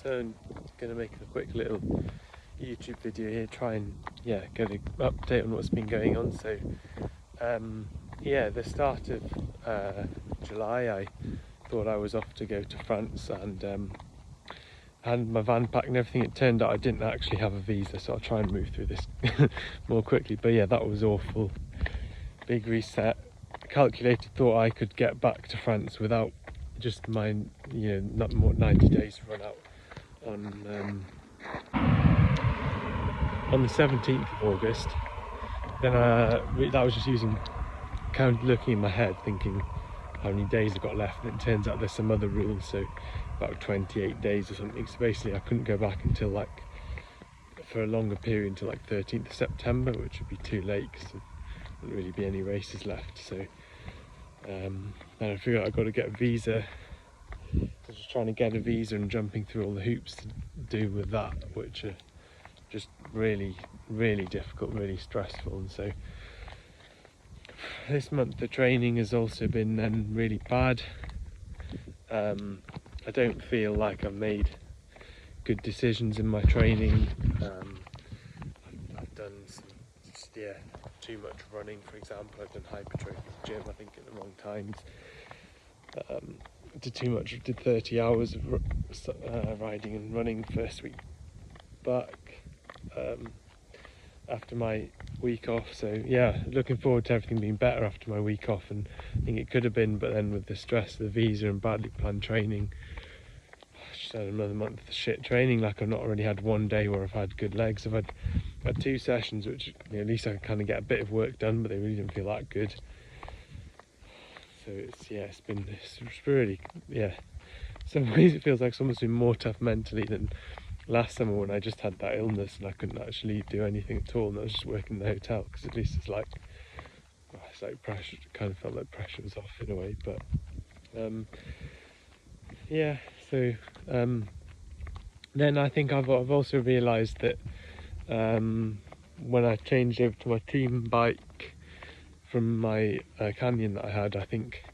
So I'm going to make a quick little YouTube video here, try and get an update on what's been going on. So the start of July I thought I was off to go to France and had my van packed and everything. It turned out I didn't actually have a visa, so I'll try and move through this more quickly. But yeah, that was awful. Big reset. Calculated, thought I could get back to France without just my not more 90 days run out on the 17th of August. Then that was just looking in my head, thinking how many days I've got left, and it turns out there's some other rules, so about 28 days or something. So basically I couldn't go back until for a longer period, until 13th of September, which would be too late because there wouldn't really be any races left. So then I figured I've got to get a visa. I was just trying to get a visa and jumping through all the hoops to do with that, which are just really, really difficult, really stressful. And so this month the training has also been really bad. I don't feel like I've made good decisions in my training. I've done too much running, for example. I've done hypertrophy at the gym, I think, at the wrong times. Did 30 hours of riding and running first week back after my week off. So yeah, looking forward to everything being better after my week off, and I think it could have been, but then with the stress of the visa and badly planned training, I just had another month of shit training. I've not really had one day where I've had good legs. I've had 2 sessions which at least I can kind of get a bit of work done, but they really didn't feel that good. So it's been really, some ways it feels like it's almost been more tough mentally than last summer when I just had that illness and I couldn't actually do anything at all, and I was just working in the hotel, because at least it's like pressure. It kind of felt like pressure was off in a way. But then I think I've also realised that when I changed over to my team bike from my Canyon that I had, I think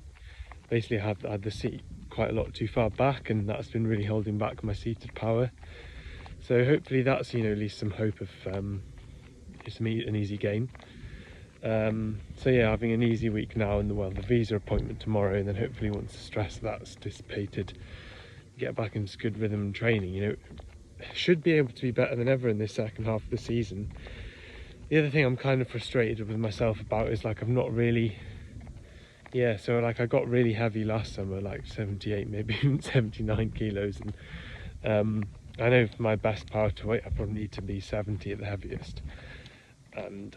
basically I had the seat quite a lot too far back, and that's been really holding back my seated power. So hopefully that's at least some hope of an easy gain. So yeah, having an easy week now, and the visa appointment tomorrow, and then hopefully once the stress of that's dissipated, get back into good rhythm and training. Should be able to be better than ever in this second half of the season. The other thing I'm kind of frustrated with myself about is I've not really, so I got really heavy last summer, 78, maybe even 79 kilos, and I know for my best power to weight I probably need to be 70 at the heaviest, and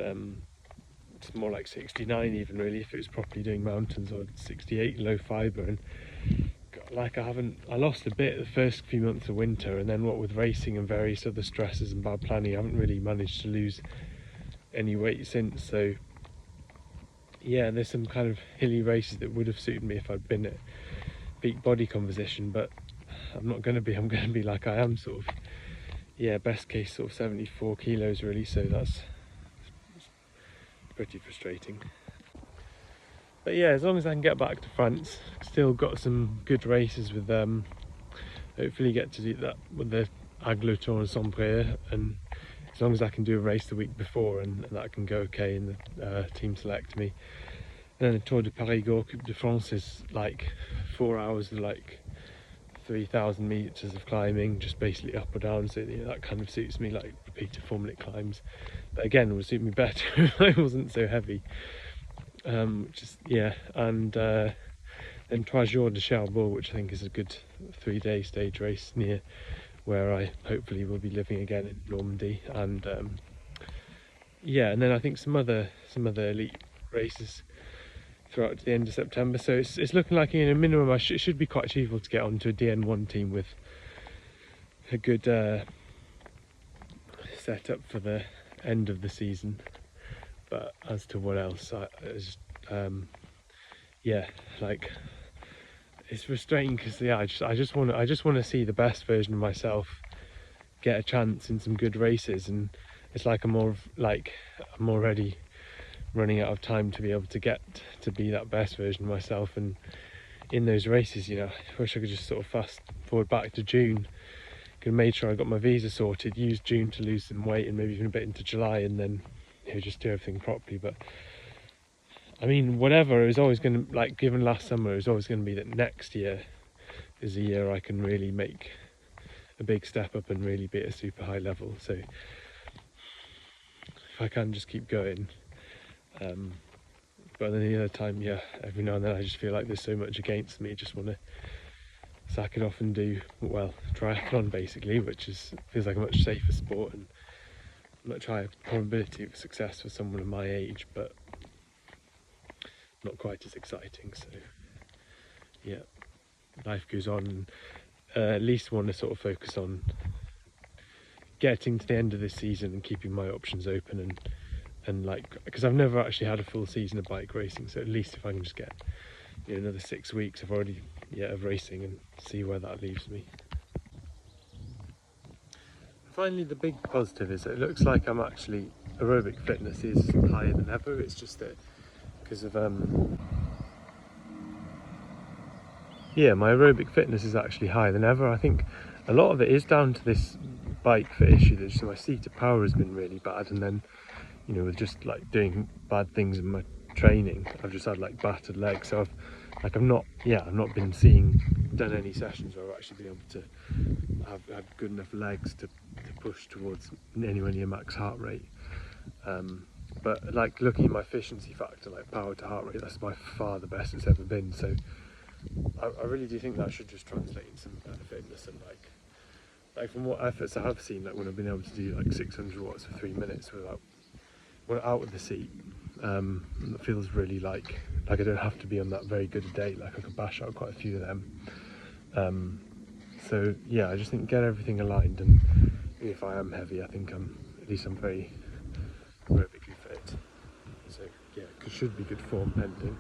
it's more like 69 even, really, if it was properly doing mountains, or 68 low fibre. And I lost a bit the first few months of winter, and then what with racing and various other stresses and bad planning, I haven't really managed to lose any weight since. So yeah, there's some kind of hilly races that would have suited me if I'd been at peak body composition, but I'm not going to be. I'm going to be like I am, sort of, best case sort of 74 kilos really. So that's pretty frustrating. But yeah, as long as I can get back to France, still got some good races with hopefully get to do that with the Aigle Tour and Saint-Brieuc, and as long as I can do a race the week before and that can go okay and the team select me. And then the Tour de Périgord Coupe de France is 4 hours of 3,000 meters of climbing, just basically up or down. So that kind of suits me, repeated 4-minute climbs. But again, it would suit me better if I wasn't so heavy. And then Trois Jours de Cherbourg, which I think is a good 3-day stage race near where I hopefully will be living again in Normandy, and and then I think some other elite races throughout to the end of September. So it's looking like in a minimum it should be quite achievable to get onto a DN1 team with a good setup for the end of the season. But as to what else, it's frustrating because I just want to see the best version of myself get a chance in some good races, and it's I'm already running out of time to be able to get to be that best version of myself. And in those races, I wish I could just sort of fast forward back to June, gonna make sure I got my visa sorted, use June to lose some weight and maybe even a bit into July, and then just do everything properly. But I mean, whatever, it was always gonna, like, given last summer, it was always gonna be that next year is a year I can really make a big step up and really be at a super high level. So if I can just keep going, but then the other time, yeah, every now and then I just feel like there's so much against me, just want to sack it off and do, well, triathlon basically, which feels like a much safer sport and much higher probability of success for someone of my age, but not quite as exciting. So yeah, life goes on, and at least want to sort of focus on getting to the end of this season and keeping my options open, and like, because I've never actually had a full season of bike racing, so at least if I can just get, you know, another 6 weeks of racing and see where that leaves me. Finally, the big positive is that it looks like I'm actually, aerobic fitness is higher than ever. It's just that because of yeah, my aerobic fitness is actually higher than ever. I think a lot of it is down to this bike fit issue. So my seated power has been really bad, and then, you know, with just like doing bad things in my training, I've just had like battered legs. So I've not been done any sessions where I've actually been able to have had good enough legs to push towards anywhere near max heart rate. But like, looking at my efficiency factor, like power to heart rate, that's by far the best it's ever been. So I really do think that should just translate into some better fitness, and like from what efforts I have seen, like when I've been able to do like 600 watts for 3 minutes without, when out of the seat, it feels really like I don't have to be on that very good a day. Like I could bash out quite a few of them. So yeah, I just think get everything aligned, and if I am heavy, I think I'm very aerobically fit. So yeah, it should be good form pending.